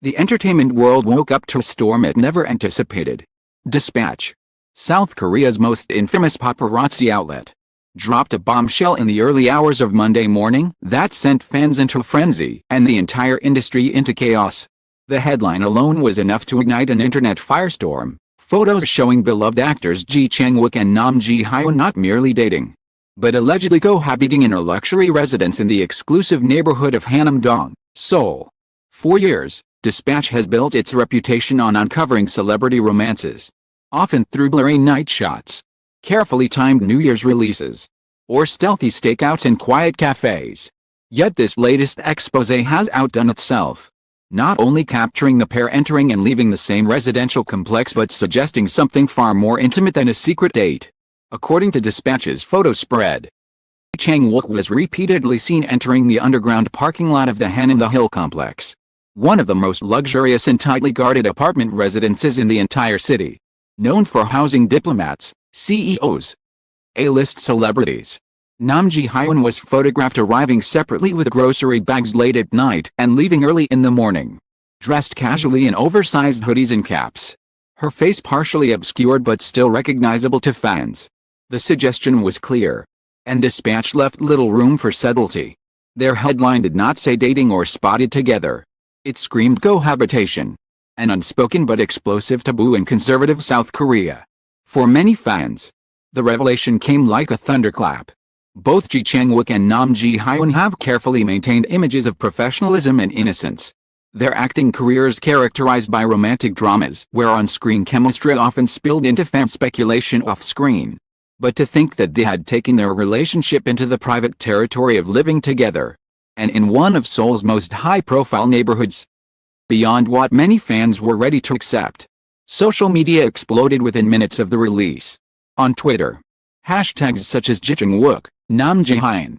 The entertainment world woke up to a storm it never anticipated. Dispatch, South Korea's most infamous paparazzi outlet, dropped a bombshell in the early hours of Monday morning that sent fans into a frenzy and the entire industry into chaos. The headline alone was enough to ignite an internet firestorm. Photos showing beloved actors Chang Wook and Hyun not merely dating, but allegedly cohabiting in a luxury residence in the exclusive neighborhood of Hanam-dong, Seoul. For years, Dispatch has built its reputation on uncovering celebrity romances, often through blurry night shots, carefully timed New Year's releases, or stealthy stakeouts in quiet cafes. Yet this latest exposé has outdone itself, not only capturing the pair entering and leaving the same residential complex but suggesting something far more intimate than a secret date. According to Dispatch's photo spread, Chang Wook was repeatedly seen entering the underground parking lot of the Han the Hill complex, one of the most luxurious and tightly guarded apartment residences in the entire city, known for housing diplomats, CEOs, A-list celebrities. Hyun was photographed arriving separately with grocery bags late at night and leaving early in the morning, dressed casually in oversized hoodies and caps, her face partially obscured but still recognizable to fans. The suggestion was clear, and Dispatch left little room for subtlety. Their headline did not say dating or spotted together. It screamed cohabitation, an unspoken but explosive taboo in conservative South Korea. For many fans, the revelation came like a thunderclap. Both Chang Wook and Hyun have carefully maintained images of professionalism and innocence. Their acting careers characterized by romantic dramas where on-screen chemistry often spilled into fan speculation off-screen. But to think that they had taken their relationship into the private territory of living together, and in one of Seoul's most high-profile neighborhoods, beyond what many fans were ready to accept. Social media exploded within minutes of the release. On Twitter, hashtags such as Chang Wook, Hyun,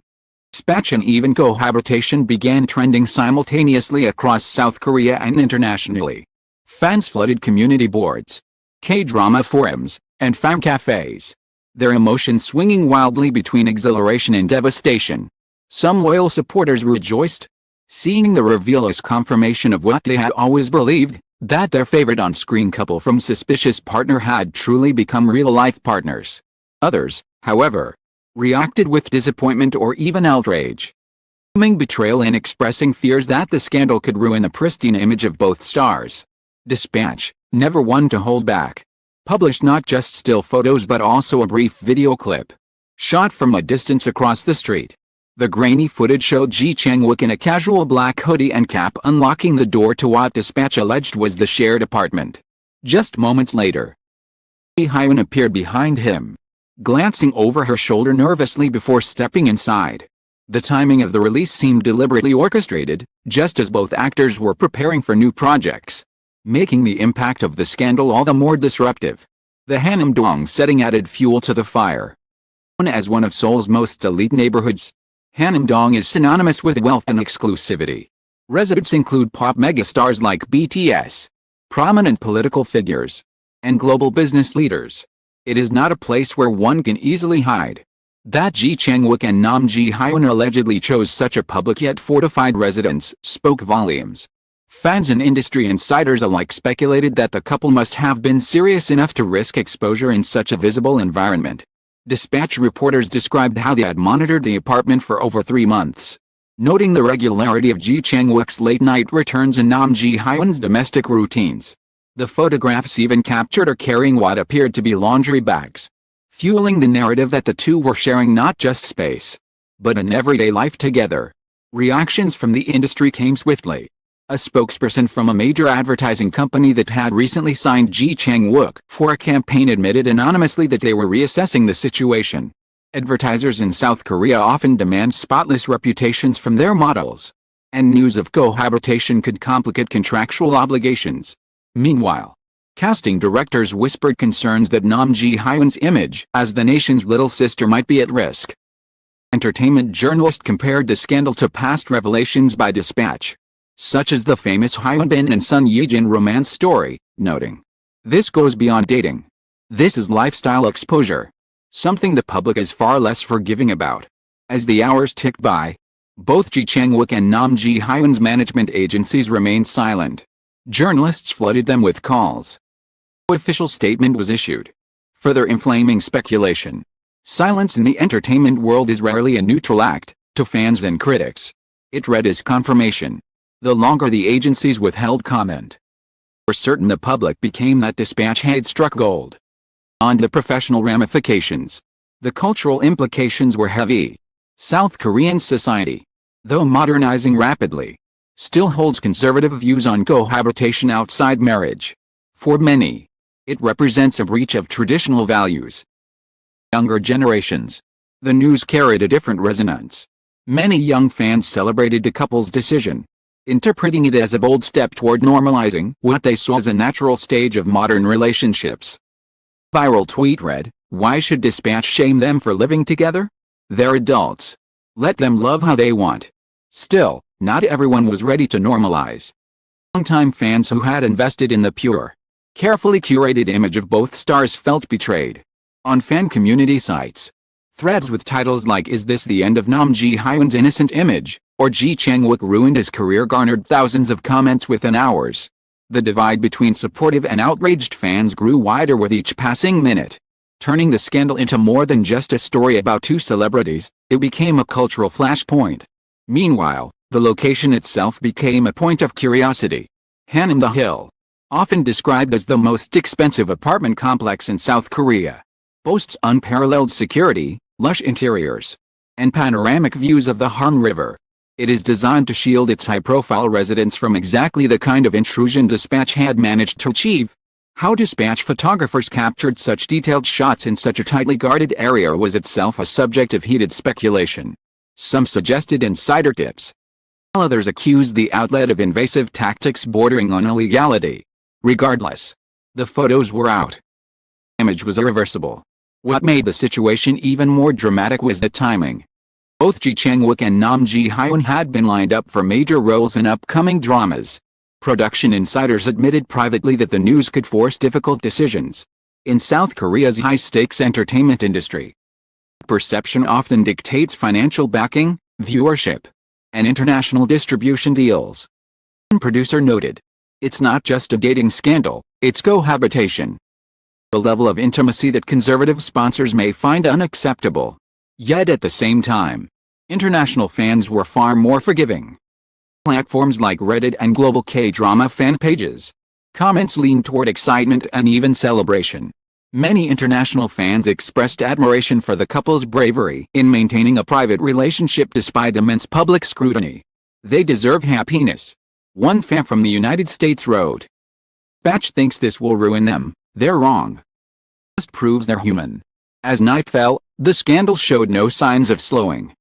Dispatch and even cohabitation began trending simultaneously across South Korea and internationally. Fans flooded community boards, K-drama forums, and fan cafes, their emotions swinging wildly between exhilaration and devastation. Some loyal supporters rejoiced, seeing the reveal as confirmation of what they had always believed, that their favorite on-screen couple from Suspicious Partner had truly become real-life partners. Others, however, reacted with disappointment or even outrage, claiming betrayal and expressing fears that the scandal could ruin the pristine image of both stars. Dispatch, never one to hold back, published not just still photos but also a brief video clip, shot from a distance across the street. The grainy footage showed Chang Wook in a casual black hoodie and cap unlocking the door to what Dispatch alleged was the shared apartment. Just moments later, Hyun appeared behind him, glancing over her shoulder nervously before stepping inside. The timing of the release seemed deliberately orchestrated, just as both actors were preparing for new projects, making the impact of the scandal all the more disruptive. The Hanam-dong setting added fuel to the fire. Known as one of Seoul's most elite neighborhoods, Hanam-dong is synonymous with wealth and exclusivity. Residents include pop megastars like BTS, prominent political figures, and global business leaders. It is not a place where one can easily hide. That Chang Wook and Hyun allegedly chose such a public yet fortified residence spoke volumes. Fans and industry insiders alike speculated that the couple must have been serious enough to risk exposure in such a visible environment. Dispatch reporters described how they had monitored the apartment for over 3 months, noting the regularity of Chang Wook's late-night returns and Hyun's domestic routines. The photographs even captured her carrying what appeared to be laundry bags, fueling the narrative that the two were sharing not just space, but an everyday life together. Reactions from the industry came swiftly. A spokesperson from a major advertising company that had recently signed Chang Wook for a campaign admitted anonymously that they were reassessing the situation. Advertisers in South Korea often demand spotless reputations from their models, and news of cohabitation could complicate contractual obligations. Meanwhile, casting directors whispered concerns that Hyun's image as the nation's little sister might be at risk. Entertainment journalist compared the scandal to past revelations by Dispatch, such as the famous Hyun Bin and Son Ye-jin romance story, noting, "This goes beyond dating. This is lifestyle exposure, something the public is far less forgiving about." As the hours ticked by, both Chang Wook and Hyun's management agencies remained silent. Journalists flooded them with calls. No official statement was issued, further inflaming speculation. Silence in the entertainment world is rarely a neutral act, to fans and critics. It read as confirmation. The longer the agencies withheld comment, for certain the public became that Dispatch had struck gold. On the professional ramifications, the cultural implications were heavy. South Korean society, though modernizing rapidly, still holds conservative views on cohabitation outside marriage. For many, it represents a breach of traditional values. Younger generations, the news carried a different resonance. Many young fans celebrated the couple's decision, interpreting it as a bold step toward normalizing what they saw as a natural stage of modern relationships. Viral tweet read, "Why should Dispatch shame them for living together? They're adults. Let them love how they want." Still, not everyone was ready to normalize. Longtime fans who had invested in the pure, carefully curated image of both stars felt betrayed. On fan community sites, threads with titles like "Is this the end of Nam Ji-hyun's innocent image?" or "Chang Wook ruined his career" garnered thousands of comments within hours. The divide between supportive and outraged fans grew wider with each passing minute. Turning the scandal into more than just a story about two celebrities, it became a cultural flashpoint. Meanwhile, the location itself became a point of curiosity. Hanam the Hill, often described as the most expensive apartment complex in South Korea, boasts unparalleled security, lush interiors, and panoramic views of the Han River. It is designed to shield its high-profile residents from exactly the kind of intrusion Dispatch had managed to achieve. How Dispatch photographers captured such detailed shots in such a tightly guarded area was itself a subject of heated speculation. Some suggested insider tips, while others accused the outlet of invasive tactics bordering on illegality. Regardless, the photos were out. The image was irreversible. What made the situation even more dramatic was the timing. Both Chang Wook and Nam Ji-hyun had been lined up for major roles in upcoming dramas. Production insiders admitted privately that the news could force difficult decisions. In South Korea's high-stakes entertainment industry, perception often dictates financial backing, viewership, and international distribution deals. One producer noted, "It's not just a dating scandal, it's cohabitation. A level of intimacy that conservative sponsors may find unacceptable." Yet at the same time, international fans were far more forgiving. Platforms like Reddit and global K-drama fan pages, comments leaned toward excitement and even celebration. Many international fans expressed admiration for the couple's bravery in maintaining a private relationship despite immense public scrutiny. "They deserve happiness," one fan from the United States wrote. "Batch thinks this will ruin them. They're wrong. Just proves they're human." As night fell, the scandal showed no signs of slowing.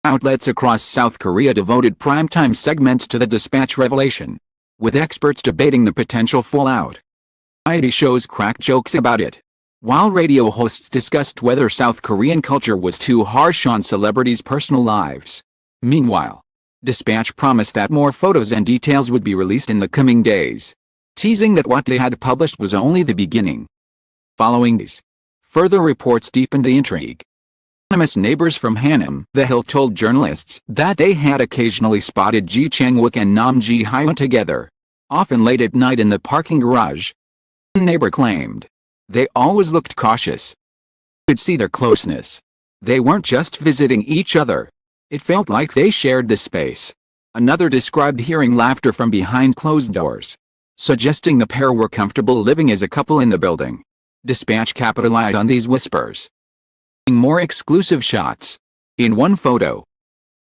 Outlets across South Korea devoted primetime segments to the Dispatch revelation, with experts debating the potential fallout. Variety shows cracked jokes about it, while radio hosts discussed whether South Korean culture was too harsh on celebrities' personal lives. Meanwhile, Dispatch promised that more photos and details would be released in the coming days, teasing that what they had published was only the beginning. Following these, further reports deepened the intrigue. Anonymous neighbors from Hanam the Hill told journalists that they had occasionally spotted Chang Wook and Nam Ji-hyun together, often late at night in the parking garage. One neighbor claimed, "They always looked cautious. You could see their closeness. They weren't just visiting each other. It felt like they shared the space." Another described hearing laughter from behind closed doors, suggesting the pair were comfortable living as a couple in the building. Dispatch capitalized on these whispers. More exclusive shots. In one photo,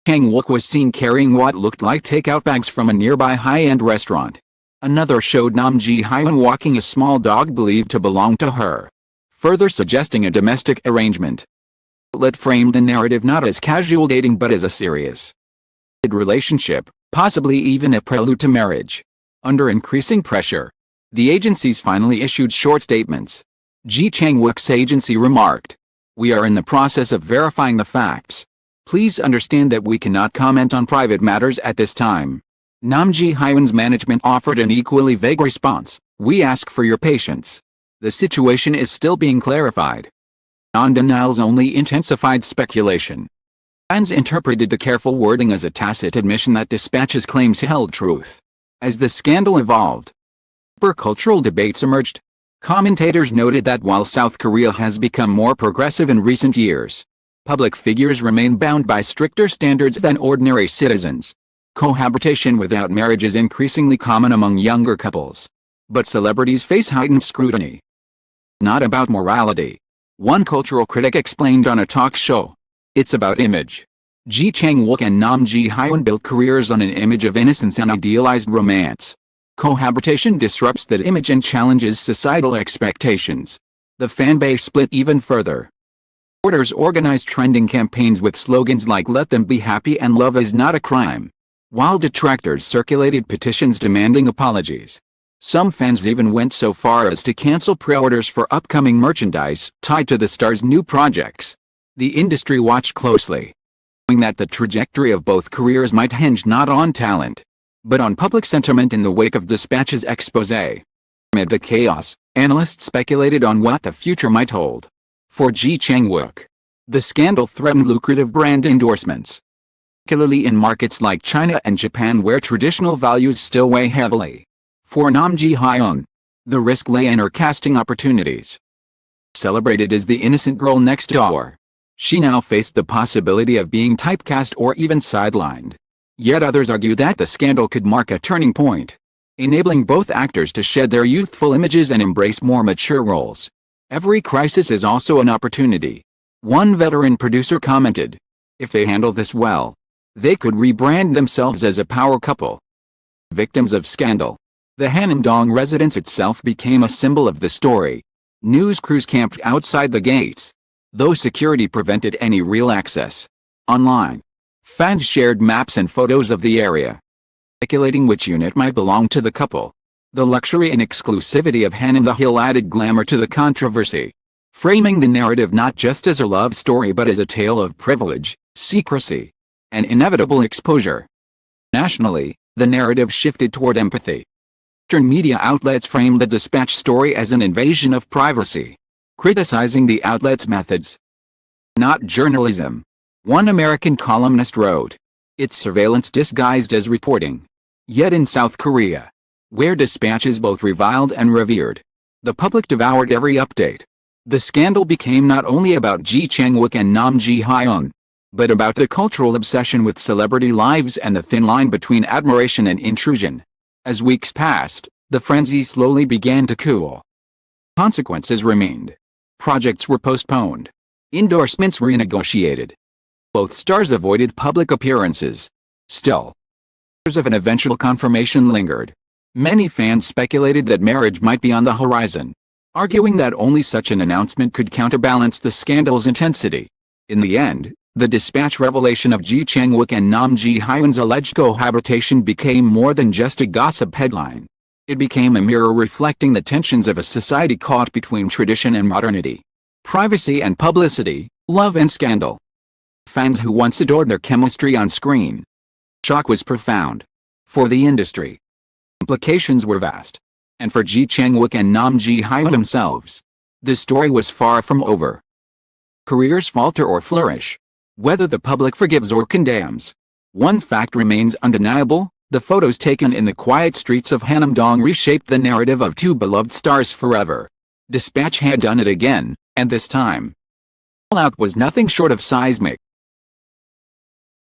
Chang Wook was seen carrying what looked like takeout bags from a nearby high-end restaurant. Another showed Nam Ji-hyun walking a small dog believed to belong to her, further suggesting a domestic arrangement. The outlet framed the narrative not as casual dating but as a serious relationship, possibly even a prelude to marriage. Under increasing pressure, the agencies finally issued short statements. Chang Wook's agency remarked, "We are in the process of verifying the facts. Please understand that we cannot comment on private matters at this time." Nam Ji-hyun's management offered an equally vague response, "We ask for your patience. The situation is still being clarified." Non-denials only intensified speculation. Fans interpreted the careful wording as a tacit admission that Dispatch's claims held truth. As the scandal evolved, cultural debates emerged. Commentators noted that while South Korea has become more progressive in recent years, public figures remain bound by stricter standards than ordinary citizens. Cohabitation without marriage is increasingly common among younger couples. But celebrities face heightened scrutiny. Not about morality. One cultural critic explained on a talk show. It's about image. Chang Wook and Hyun built careers on an image of innocence and idealized romance. Cohabitation disrupts that image and challenges societal expectations. The fanbase split even further. Supporters organized trending campaigns with slogans like "Let them be happy" and "Love is not a crime," while detractors circulated petitions demanding apologies. Some fans even went so far as to cancel pre-orders for upcoming merchandise tied to the star's new projects. The industry watched closely, knowing that the trajectory of both careers might hinge not on talent, but on public sentiment in the wake of Dispatch's exposé. Amid the chaos, analysts speculated on what the future might hold. For Chang Wook, the scandal threatened lucrative brand endorsements, particularly in markets like China and Japan where traditional values still weigh heavily. For Hyun, the risk lay in her casting opportunities. Celebrated as the innocent girl next door, she now faced the possibility of being typecast or even sidelined. Yet others argue that the scandal could mark a turning point, enabling both actors to shed their youthful images and embrace more mature roles. Every crisis is also an opportunity. One veteran producer commented, "If they handle this well, they could rebrand themselves as a power couple." Victims of scandal. The Hanam-dong residence itself became a symbol of the story. News crews camped outside the gates, though security prevented any real access. Online, fans shared maps and photos of the area, speculating which unit might belong to the couple. The luxury and exclusivity of Hanam the Hill added glamour to the controversy, framing the narrative not just as a love story but as a tale of privilege, secrecy, and inevitable exposure. Nationally, the narrative shifted toward empathy. Western media outlets framed the Dispatch story as an invasion of privacy, criticizing the outlet's methods. Not journalism. One American columnist wrote, "It's surveillance disguised as reporting." Yet in South Korea, where Dispatch is both reviled and revered, the public devoured every update. The scandal became not only about Chang Wook and Hyun, but about the cultural obsession with celebrity lives and the thin line between admiration and intrusion. As weeks passed, the frenzy slowly began to cool. Consequences remained. Projects were postponed. Endorsements renegotiated. Both stars avoided public appearances. Still, fears of an eventual confirmation lingered. Many fans speculated that marriage might be on the horizon, arguing that only such an announcement could counterbalance the scandal's intensity. In the end, the Dispatch revelation of Chang Wook and Hyun's alleged cohabitation became more than just a gossip headline. It became a mirror reflecting the tensions of a society caught between tradition and modernity, privacy and publicity, love and scandal. Fans who once adored their chemistry on screen. Shock was profound. For the industry, implications were vast. And for Chang Wook and Hyun themselves, the story was far from over. Careers falter or flourish, whether the public forgives or condemns. One fact remains undeniable: the photos taken in the quiet streets of Hanam-dong reshaped the narrative of two beloved stars forever. Dispatch had done it again, and this time, fallout was nothing short of seismic.